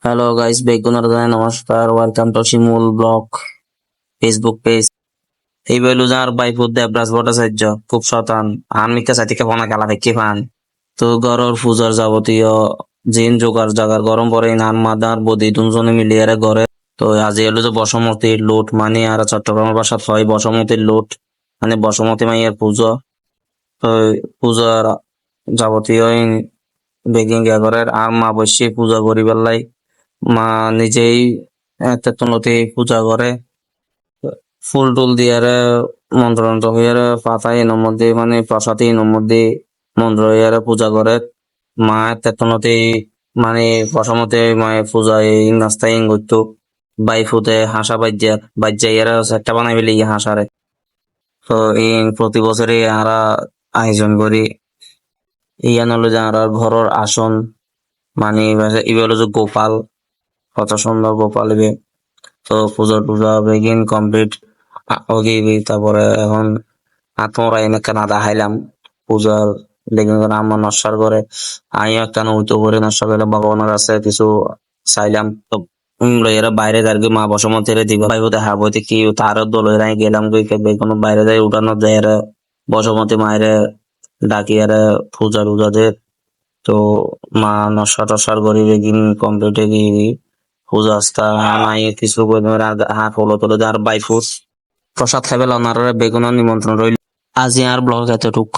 Hello guys, বেগুনার জানাই নমস্কার। Welcome to Shimul blog Facebook page. এই বইলু যার বাইপুর দেবরাজ ভট্টাচার্য খুব শতান আনমিকা সাথীকে ফোনা খেলা দেখি পান। তো গরর পূজার যাবতীয় জিন জোগাড় জাগার গরম পরে নান মাদার বদি দুজনে মিলিয়ে গড়ে। তো আজি এলো যে বসমতির লুট মানে আর চট্টগ্রামের ভাষাত হয় বসমতির লুট, মানে বসমতি মাইয়ের পুজো। তো পূজার যাবতীয় বেগিং গেগরের আর মা বসে পূজা করিবার লাই মা নিজেই তেতনতি পূজা করে, ফুল টুল দিয়ারে মন্ত্র মন্ত্র হইয়ারে পাতা এর মধ্যে মানে প্রসাদ এর মধ্যে মন্ত্র হইয়ারে পূজা করে। মা তেতনতি মানে বসমতে মায়ের পূজা এই নাস্তা ইং করতো। বাই ফুতে হাঁসা বাজ্যাইয়ারা একটা বানাই ফেলি হাঁসারে। তো এই প্রতি বছরে আরা আয়োজন করি। ইয়ান হলো যে আর ঘরের আসন মানে ইবে হলো যে গোপাল, কত সুন্দর গোপাল ইবে। তো পূজা টুজা বেগিন কমপ্লিট ওগি তারপরে এখন আত্মরা এনেকা না দেখাইলাম পূজার বেগিন আমার নস্বার করে আমিও একটা নৌতো করে নস্বার করে ভগবানের কাছে কিছু চাইলাম। তো এরা বাইরে যার মা বসমতি দিবা ভাই দেখা বইতে কি তারও দোলে রাই গেলাম গই কোনো বাইরে যাই উঠানো যায় এরা বসমতি মায়ের ডাকি এরা পূজা টুজা দে। তো মা নস্বা টস্বার করি বেগিন কমপ্লিট গিয়ে পূজা আস্তা নাই কিছু হাফ হলো তোলে আর বাই ফুস প্রসাদ খাইবে ওনার বেগুনের নিমন্ত্রণ রইল। আজি আর ব্লগ এতটুক।